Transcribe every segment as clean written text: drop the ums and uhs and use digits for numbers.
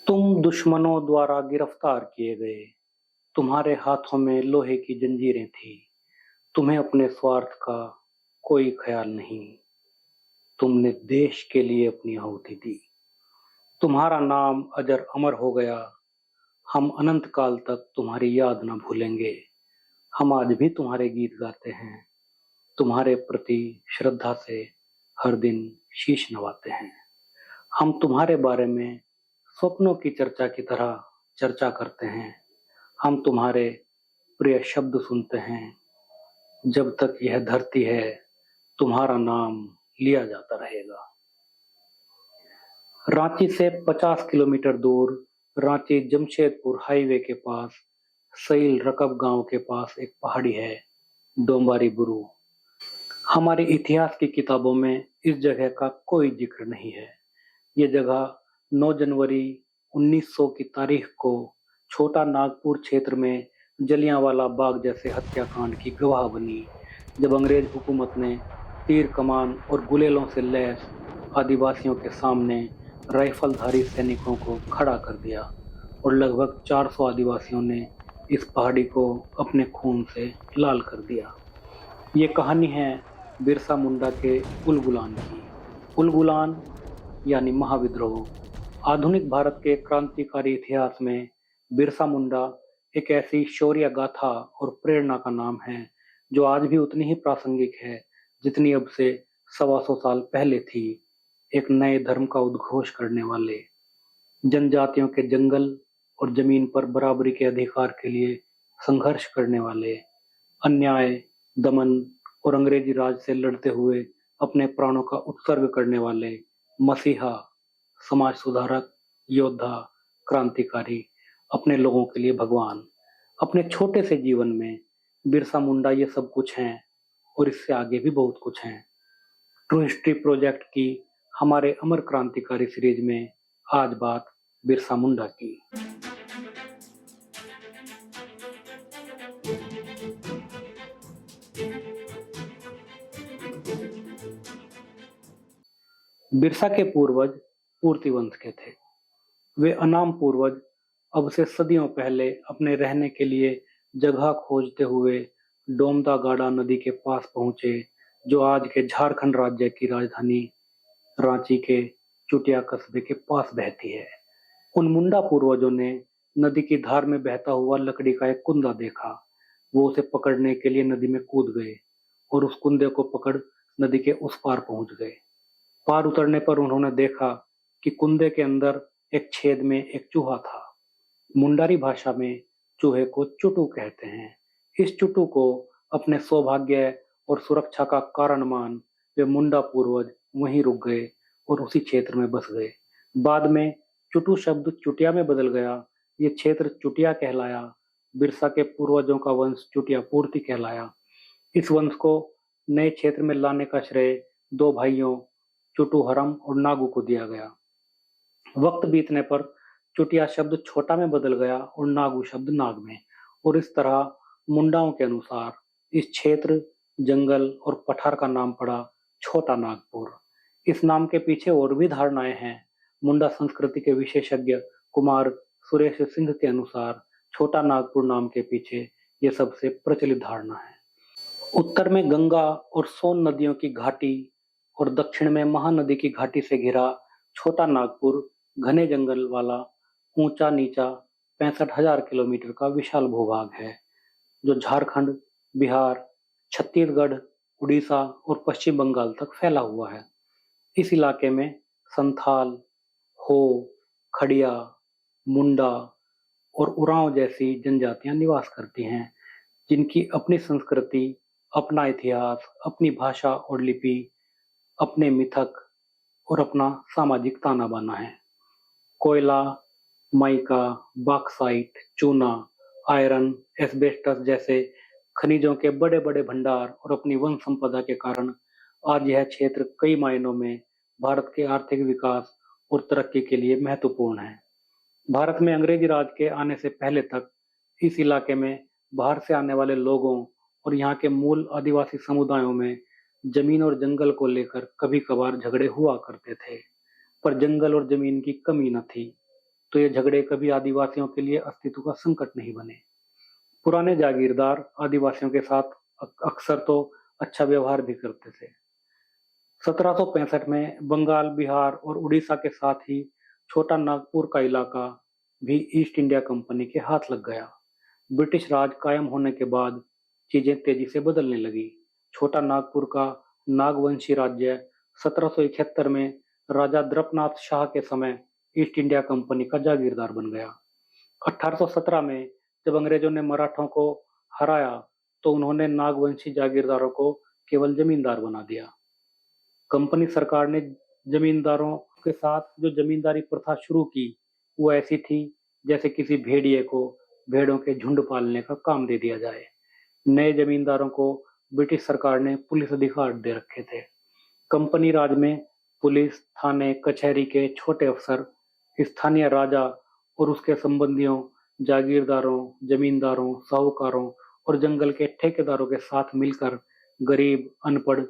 तुम दुश्मनों द्वारा गिरफ्तार किए गए। तुम्हारे हाथों में लोहे की जंजीरें थी। तुम्हें अपने स्वार्थ का कोई ख्याल नहीं। तुमने देश के लिए अपनी आहुति दी। तुम्हारा नाम अजर अमर हो गया। हम अनंत काल तक तुम्हारी याद न भूलेंगे। हम आज भी तुम्हारे गीत गाते हैं। तुम्हारे प्रति श्रद्धा से हर दिन शीश नवाते हैं। हम तुम्हारे बारे में स्वप्नों की चर्चा की तरह चर्चा करते हैं। हम तुम्हारे प्रिय शब्द सुनते हैं। जब तक यह धरती है, तुम्हारा नाम लिया जाता रहेगा। रांची से 50 किलोमीटर दूर, रांची जमशेदपुर हाईवे के पास, सईल रकब गांव के पास एक पहाड़ी है, डोंबारी बुरू। हमारे इतिहास की किताबों में इस जगह का कोई जिक्र नहीं है। ये जगह 9 जनवरी 1900 की तारीख को छोटा नागपुर क्षेत्र में जलियांवाला बाग जैसे हत्याकांड की गवाह बनी, जब अंग्रेज हुकूमत ने तीर कमान और गुलेलों से लैस आदिवासियों के सामने राइफलधारी सैनिकों को खड़ा कर दिया और लगभग 400 आदिवासियों ने इस पहाड़ी को अपने खून से लाल कर दिया। ये कहानी है बिरसा मुंडा के उलगुलान की। उलगुलान यानी महाविद्रोह। आधुनिक भारत के क्रांतिकारी इतिहास में बिरसा मुंडा एक ऐसी शौर्य गाथा और प्रेरणा का नाम है जो आज भी उतनी ही प्रासंगिक है जितनी अब से 125 साल पहले थी। एक नए धर्म का उद्घोष करने वाले, जनजातियों के जंगल और जमीन पर बराबरी के अधिकार के लिए संघर्ष करने वाले, अन्याय, दमन और अंग्रेजी राज से लड़ते हुए अपने प्राणों का उत्सर्ग करने वाले मसीहा, समाज सुधारक, योद्धा, क्रांतिकारी, अपने लोगों के लिए भगवान। अपने छोटे से जीवन में बिरसा मुंडा ये सब कुछ हैं और इससे आगे भी बहुत कुछ हैं। ट्रू हिस्ट्री प्रोजेक्ट की हमारे अमर क्रांतिकारी सीरीज में आज बात बिरसा मुंडा की। बिरसा के पूर्वज पूर्ति वंश के थे। वे अनाम पूर्वज अब से सदियों पहले अपने रहने के लिए जगह खोजते हुए डोमदा गाड़ा नदी के पास पहुंचे, जो आज के झारखंड राज्य की राजधानी रांची के चुटिया कस्बे के पास बहती है। उन मुंडा पूर्वजों ने नदी की धार में बहता हुआ लकड़ी का एक कुंदा देखा। वो उसे पकड़ने के लिए नदी में कूद गए और उस कुंदे को पकड़ नदी के उस पार पहुंच गए। पार उतरने पर उन्होंने देखा कि कुंदे के अंदर एक छेद में एक चूहा था। मुंडारी भाषा में चूहे को चुटू कहते हैं। इस चुटू को अपने सौभाग्य और सुरक्षा का कारण मान वे मुंडा पूर्वज वहीं रुक गए और उसी क्षेत्र में बस गए। बाद में चुटू शब्द चुटिया में बदल गया। ये क्षेत्र चुटिया कहलाया। बिरसा के पूर्वजों का वंश चुटिया पूर्ति कहलाया। इस वंश को नए क्षेत्र में लाने का श्रेय दो भाइयों चुटू हरम और नागू को दिया गया। वक्त बीतने पर चुटिया शब्द छोटा में बदल गया और नागू शब्द नाग में, और इस तरह मुंडाओं के अनुसार इस क्षेत्र, जंगल और पठार का नाम पड़ा छोटा नागपुर। इस नाम के पीछे और भी धारणाएं हैं। मुंडा संस्कृति के विशेषज्ञ कुमार सुरेश सिंह के अनुसार छोटा नागपुर नाम के पीछे ये सबसे प्रचलित धारणा है। उत्तर में गंगा और सोन नदियों की घाटी और दक्षिण में महानदी की घाटी से घिरा छोटा नागपुर घने जंगल वाला ऊंचा नीचा 65,000 किलोमीटर का विशाल भूभाग है, जो झारखंड, बिहार, छत्तीसगढ़, उड़ीसा और पश्चिम बंगाल तक फैला हुआ है। इस इलाके में संथाल, हो, खड़िया, मुंडा और उरांव जैसी जनजातियां निवास करती हैं, जिनकी अपनी संस्कृति, अपना इतिहास, अपनी भाषा और लिपि, अपने मिथक और अपना सामाजिक ताना बाना है। कोयला, माइका, बॉक्साइट, चूना, आयरन, एस्बेस्टस जैसे खनिजों के बड़े बड़े भंडार और अपनी वन संपदा के कारण आज यह क्षेत्र कई मायनों में भारत के आर्थिक विकास और तरक्की के लिए महत्वपूर्ण है। भारत में अंग्रेजी राज के आने से पहले तक इस इलाके में बाहर से आने वाले लोगों और यहाँ के मूल आदिवासी समुदायों में जमीन और जंगल को लेकर कभी कभार झगड़े हुआ करते थे, पर जंगल और जमीन की कमी न थी। तो ये झगड़े कभी आदिवासियों के लिए अस्तित्व का संकट नहीं बने। पुराने जागीरदार आदिवासियों के साथ अक्सर तो अच्छा व्यवहार भी करते थे। 1765 में बंगाल, बिहार और उड़ीसा के साथ ही छोटा नागपुर का इलाका भी ईस्ट इंडिया कंपनी के हाथ लग गया। ब्रिटिश राज कायम होने के बाद चीजें तेजी से बदलने लगी। छोटा नागपुर का नागवंशी राज्य 1771 में राजा द्रपनाथ शाह के समय ईस्ट इंडिया कंपनी का जागीरदार बन गया। 1817 में जब अंग्रेजों ने मराठों को हराया तो उन्होंने नागवंशी जागीरदारों को केवल जमींदार बना दिया। कंपनी सरकार ने जमींदारों के साथ जो जमींदारी प्रथा शुरू की वो ऐसी थी जैसे किसी भेड़िए को भेड़ों के झुंड पालने का काम दे दिया जाए। नए जमींदारों को ब्रिटिश सरकार ने पुलिस अधिकार दे रखे थे। कंपनी राज में पुलिस, थाने, कचहरी के छोटे अफसर स्थानीय राजा और उसके संबंधियों, जागीरदारों, जमींदारों, साहूकारों और जंगल के ठेकेदारों के साथ मिलकर गरीब, अनपढ़,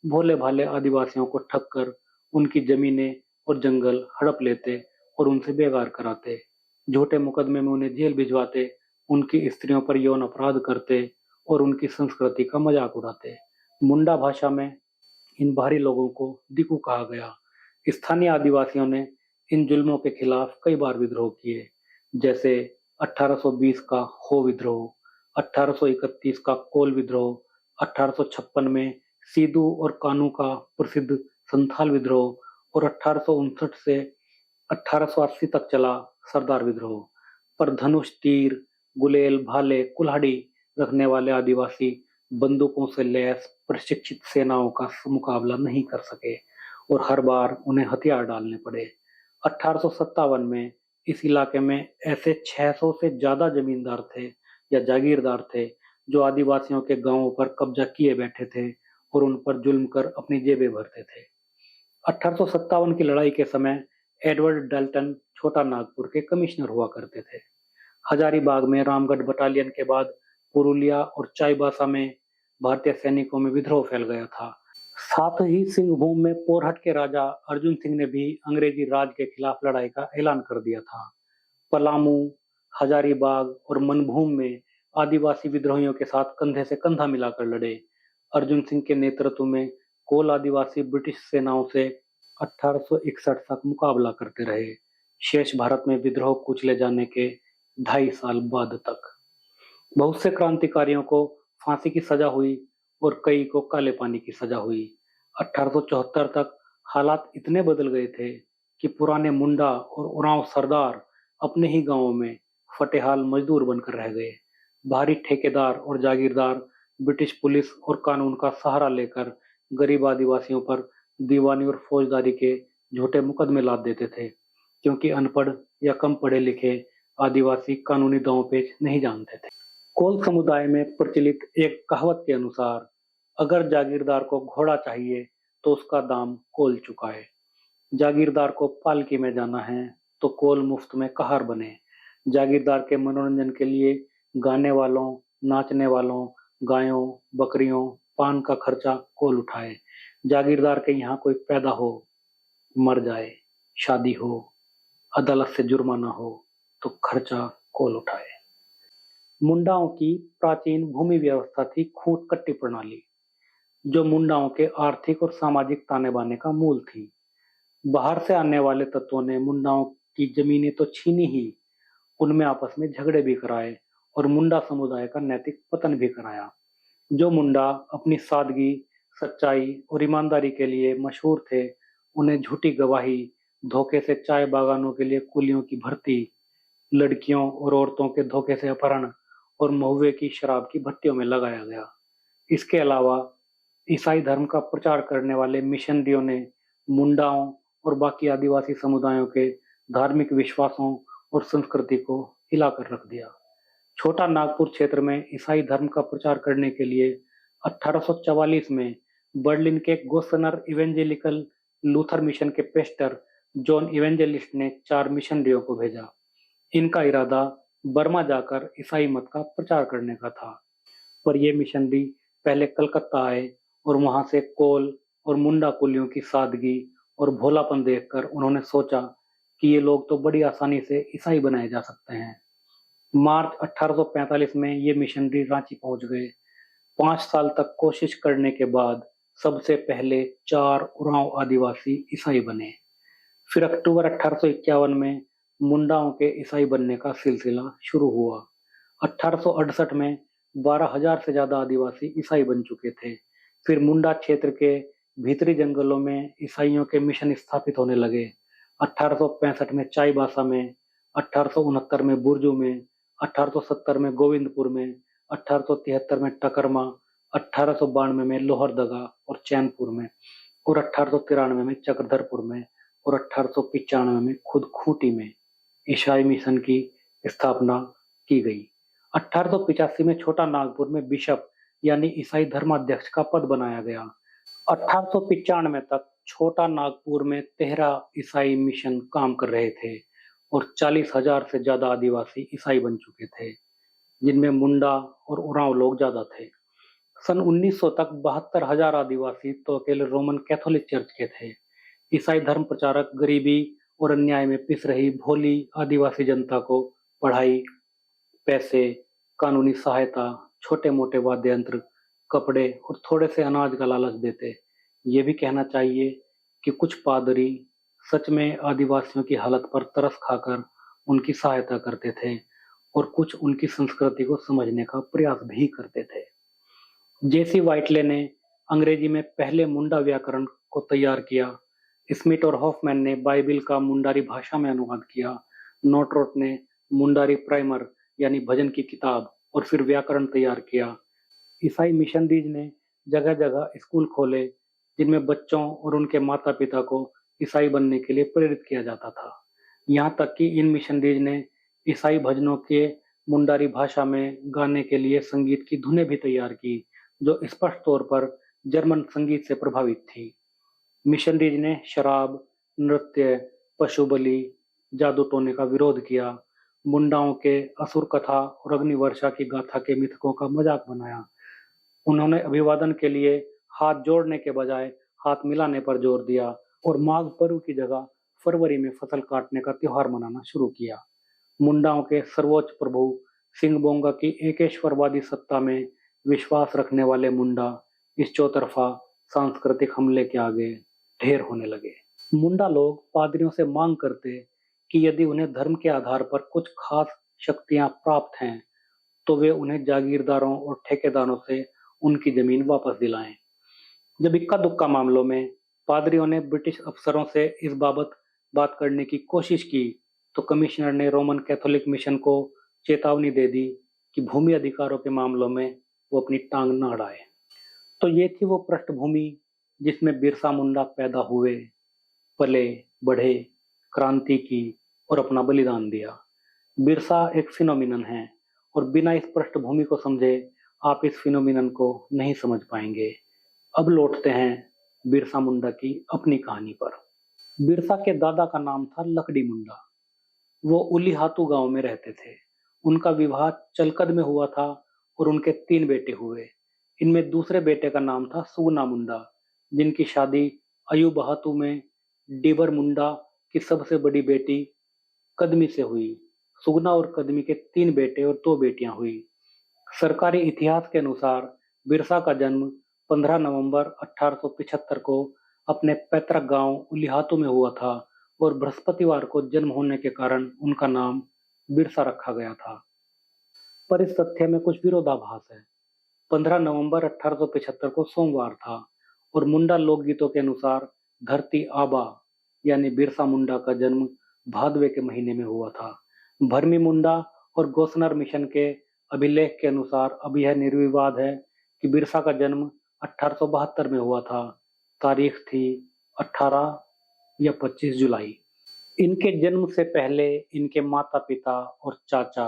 भोले भाले आदिवासियों को ठग कर उनकी जमीनें और जंगल हड़प लेते और उनसे बेगार कराते। झूठे मुकदमे में उन्हें जेल भिजवाते, उनकी स्त्रियों पर यौन अपराध करते और उनकी संस्कृति का मजाक उड़ाते। मुंडा भाषा में इन बाहरी लोगों को दिकू कहा गया। स्थानीय आदिवासियों ने इन जुल्मों के खिलाफ कई बार विद्रोह किए, जैसे 1820 का हो विद्रोह, 1831 का कोल विद्रोह, 1856 में सीधू और कानू का प्रसिद्ध संथाल विद्रोह और 1859 से 1880 तक चला सरदार विद्रोह। पर धनुष, तीर, गुलेल, भाले, कुल्हाड़ी रखने वाले आदिवासी बंदूकों से लैस प्रशिक्षित सेनाओं का मुकाबला नहीं कर सके और हर बार उन्हें हथियार डालने पड़े। 1857 में इस इलाके में ऐसे 600 से ज्यादा जमींदार थे या जागीरदार थे जो आदिवासियों के गांवों पर कब्जा किए बैठे थे और उन पर जुल्म कर अपनी जेबें भरते थे। 1857 की लड़ाई के समय एडवर्ड डाल्टन छोटा नागपुर के कमिश्नर हुआ करते थे। हजारीबाग में रामगढ़ बटालियन के बाद पुरुलिया और चाईबासा में भारतीय सैनिकों में विद्रोह फैल गया था। साथ ही सिंहभूम में पोरहट के राजा अर्जुन सिंह ने भी अंग्रेजी राज के खिलाफ लड़ाई का ऐलान कर दिया था। पलामू, हजारीबाग और मनभूम में आदिवासी विद्रोहियों के साथ कंधे से कंधा मिलाकर लड़े। अर्जुन सिंह के नेतृत्व में कोल आदिवासी ब्रिटिश सेनाओं से 1861 तक मुकाबला करते रहे, शेष भारत में विद्रोह कुचले जाने के 2.5 साल बाद तक। बहुत से क्रांतिकारियों को फांसी की सजा हुई और कई को काले पानी की सजा हुई। 1874 तक हालात इतने बदल गए थे कि पुराने मुंडा और उरांव सरदार अपने ही गांवों में फटेहाल मजदूर बनकर रह गए। बाहरी ठेकेदार और जागीरदार ब्रिटिश पुलिस और कानून का सहारा लेकर गरीब आदिवासियों पर दीवानी और फौजदारी के झूठे मुकदमे लाद देते थे, क्योंकि अनपढ़ या कम पढ़े लिखे आदिवासी कानूनी दांव पेच नहीं जानते थे। कोल समुदाय में प्रचलित एक कहावत के अनुसार अगर जागीरदार को घोड़ा चाहिए तो उसका दाम कोल चुकाए। जागीरदार को पालकी में जाना है तो कोल मुफ्त में कहार बने। जागीरदार के मनोरंजन के लिए गाने वालों, नाचने वालों, गायों, बकरियों, पान का खर्चा कोल उठाए। जागीरदार के यहाँ कोई पैदा हो, मर जाए, शादी हो, अदालत से जुर्माना हो तो खर्चा कोल उठाए। मुंडाओं की प्राचीन भूमि व्यवस्था थी खूंट कट्टी प्रणाली, जो मुंडाओं के आर्थिक और सामाजिक ताने बाने का मूल थी। बाहर से आने वाले तत्वों ने मुंडाओं की जमीनें तो छीनी ही, उनमें आपस में झगड़े भी कराए और मुंडा समुदाय का नैतिक पतन भी कराया। जो मुंडा अपनी सादगी, सच्चाई और ईमानदारी के लिए मशहूर थे, उन्हें झूठी गवाही, धोखे से चाय बागानों के लिए कुलियों की भर्ती, लड़कियों और औरतों के धोखे से अपहरण और महुए की शराब की भट्टियों में लगाया गया। इसके अलावा ईसाई धर्म का प्रचार करने वाले मिशनरियों ने मुंडाओं और बाकी आदिवासी समुदायों के धार्मिक विश्वासों और संस्कृति को हिलाकर रख दिया। छोटा नागपुर क्षेत्र में ईसाई धर्म का प्रचार करने के लिए 1844 में बर्लिन के गोसनर इवेंजेलिकल लूथर मिशन के पेस्टर जॉन इवेंजेलिस्ट ने 4 मिशनरियों को भेजा। इनका इरादा बर्मा जाकर ईसाई मत का प्रचार करने का था, पर ये मिशनरी पहले कलकत्ता आए और वहां से कोल और मुंडा कुलियों की सादगी और भोलापन देखकर उन्होंने सोचा कि ये लोग तो बड़ी आसानी से ईसाई बनाए जा सकते हैं। मार्च 1845 में ये मिशनरी रांची पहुंच गए। 5 साल तक कोशिश करने के बाद सबसे पहले 4 उरांव आदिवासी ईसाई बने। फिर अक्टूबर 1851 में मुंडाओं के ईसाई बनने का सिलसिला शुरू हुआ। 1868 में 12,000 से ज्यादा आदिवासी ईसाई बन चुके थे। फिर मुंडा क्षेत्र के भीतरी जंगलों में ईसाइयों के मिशन स्थापित होने लगे। 1865 में चाईबासा में, 1869 में बुर्जू में, 1870 में गोविंदपुर में, 1873 में टकरमा, 1892 में लोहरदगा और चैनपुर में, और 1893 में चक्रधरपुर में, और 1895 में खुद खूंटी में ईसाई मिशन की स्थापना की गई। 1885 में छोटा नागपुर में बिशप यानी ईसाई धर्माध्यक्ष का पद बनाया गया। 1895 तक छोटा नागपुर में 13 ईसाई मिशन काम कर रहे थे और 40,000 से ज्यादा आदिवासी ईसाई बन चुके थे, जिनमें मुंडा और उरांव लोग ज्यादा थे। सन 1900 तक 72,000 आदिवासी तो अकेले रोमन कैथोलिक चर्च के थे। ईसाई धर्म प्रचारक गरीबी और अन्याय में पिस रही भोली आदिवासी जनता को पढ़ाई, पैसे, कानूनी सहायता, छोटे मोटे वाद्य यंत्र, कपड़े और थोड़े से अनाज का लालच देते। ये भी कहना चाहिए कि कुछ पादरी सच में आदिवासियों की हालत पर तरस खाकर उनकी सहायता करते थे और कुछ उनकी संस्कृति को समझने का प्रयास भी करते थे। जेसी वाइटले ने अंग्रेजी में पहले मुंडा व्याकरण को तैयार किया। स्मिथ और हॉफमैन ने बाइबिल का मुंडारी भाषा में अनुवाद किया। नोटरोट ने मुंडारी प्राइमर यानी भजन की किताब और फिर व्याकरण तैयार किया। ईसाई मिशनरीज ने जगह जगह स्कूल खोले जिनमें बच्चों और उनके माता पिता को ईसाई बनने के लिए प्रेरित किया जाता था। यहाँ तक कि इन मिशनरीज ने ईसाई भजनों के मुंडारी भाषा में गाने के लिए संगीत की धुनें भी तैयार की, जो स्पष्ट तौर पर जर्मन संगीत से प्रभावित थी। मिशनरीज ने शराब, नृत्य, पशु बलि, जादू टोने का विरोध किया, मुंडाओं के असुर कथा और अग्निवर्षा की गाथा के मिथकों का मजाक बनाया। उन्होंने अभिवादन के लिए हाथ जोड़ने के बजाय हाथ मिलाने पर जोर दिया और माघ पर्व की जगह फरवरी में फसल काटने का त्योहार मनाना शुरू किया। मुंडाओं के सर्वोच्च प्रभु सिंगबोंगा की एकेश्वरवादी सत्ता में विश्वास रखने वाले मुंडा इस चौतरफा सांस्कृतिक हमले के आगे ढेर होने लगे। मुंडा लोग पादरियों से मांग करते कि यदि उन्हें धर्म के आधार पर कुछ खास शक्तियां प्राप्त हैं तो वे उन्हें जागीरदारों और ठेकेदारों से उनकी जमीन वापस दिलाएं। जब इक्का दुक्का मामलों में पादरियों ने ब्रिटिश अफसरों से इस बाबत बात करने की कोशिश की तो कमिश्नर ने रोमन कैथोलिक मिशन को चेतावनी दे दी कि भूमि अधिकारों के मामलों में वो अपनी टांग न अड़ाए। तो ये थी वो पृष्ठभूमि जिसमें बिरसा मुंडा पैदा हुए, पले, बढ़े, क्रांति की और अपना बलिदान दिया। बिरसा एक फिनोमिनन है और बिना इस पृष्ठभूमि को समझे आप इस फिनोमिनन को नहीं समझ पाएंगे। अब लौटते हैं बिरसा मुंडा की अपनी कहानी पर। बिरसा के दादा का नाम था लकड़ी मुंडा। वो उलीहातू गांव में रहते थे। उनका विवाह चलकद में हुआ था और उनके 3 बेटे हुए। इनमें दूसरे बेटे का नाम था सुगना मुंडा, जिनकी शादी अयुबहातू में डिबर मुंडा की सबसे बड़ी बेटी कदमी से हुई। सुगना और कदमी के 3 बेटे और 2 बेटियां हुई। सरकारी इतिहास के अनुसार बिरसा का जन्म 15 नवंबर 1875 को अपने पैतृक गांव उलीहातू में हुआ था और बृहस्पतिवार को जन्म होने के कारण उनका नाम बिरसा रखा गया था। पर इस तथ्य में कुछ विरोधाभास है। 15 नवंबर 1875 को सोमवार था और मुंडा लोकगीतों के अनुसार धरती आबा यानी बिरसा मुंडा का जन्म भादवे के महीने में हुआ था। भरमी मुंडा और गोसनर मिशन के अभिलेख के अनुसार अब यह निर्विवाद है कि बिरसा का जन्म 1872 में हुआ था। तारीख थी 18 या 25 जुलाई। इनके जन्म से पहले इनके माता पिता और चाचा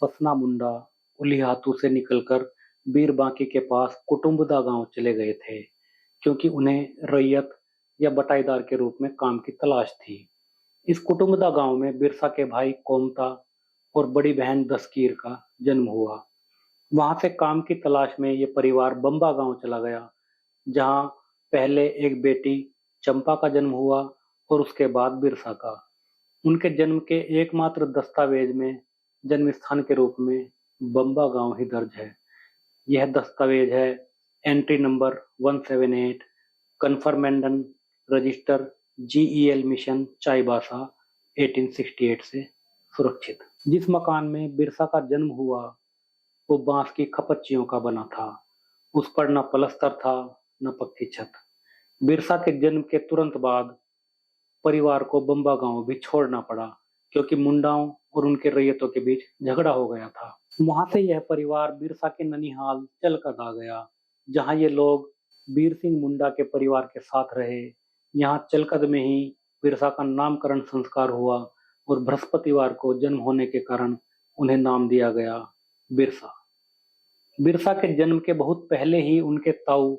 पसना मुंडा उलीहातू से निकलकर बीरबांकी के पास कुटुंबदा गांव चले गए थे, क्योंकि उन्हें रैयत या बटाईदार के रूप में काम की तलाश थी। इस कुटुंबदा गांव में बिरसा के भाई कोमता और बड़ी बहन दस्तगीर का जन्म हुआ। वहां से काम की तलाश में ये परिवार बंबा गांव चला गया, जहां पहले एक बेटी चंपा का जन्म हुआ और उसके बाद बिरसा का। उनके जन्म के एकमात्र दस्तावेज में जन्म स्थान के रूप में बम्बा गांव ही दर्ज है। यह दस्तावेज है एंट्री नंबर 178 कन्फर्मेंडन रजिस्टर GEL मिशन चाईबासा 1868 से सुरक्षित। जिस मकान में बिरसा का जन्म हुआ वो बांस की खपच्चियों का बना था। उस पर न पलस्तर था न पक्की छत। बिरसा के जन्म के तुरंत बाद परिवार को बम्बा गांव भी छोड़ना पड़ा क्योंकि मुंडाओं और उनके रैयतों के बीच झगड़ा हो गया था। वहां से यह परिवार बिरसा के ननिहाल चलकर आ गया, जहां ये लोग बीर सिंह मुंडा के परिवार के साथ रहे। यहाँ चलकद में ही बिरसा का नामकरण संस्कार हुआ और बृहस्पतिवार को जन्म होने के कारण उन्हें नाम दिया गया बिरसा। बिरसा के जन्म के बहुत पहले ही उनके ताऊ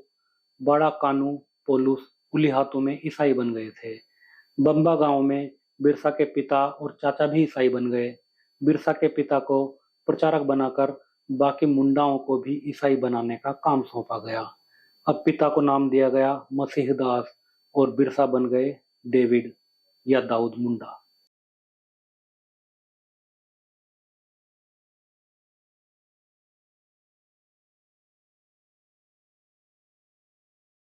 बड़ा कानू पोलूस उलिहातू में ईसाई बन गए थे। बम्बा गांव में बिरसा के पिता और चाचा भी ईसाई बन गए। बिरसा के पिता को प्रचारक बनाकर बाकी मुंडाओं को भी ईसाई बनाने का काम सौंपा गया। अब पिता को नाम दिया गया मसीह दास और बिरसा बन गए डेविड या दाऊद मुंडा।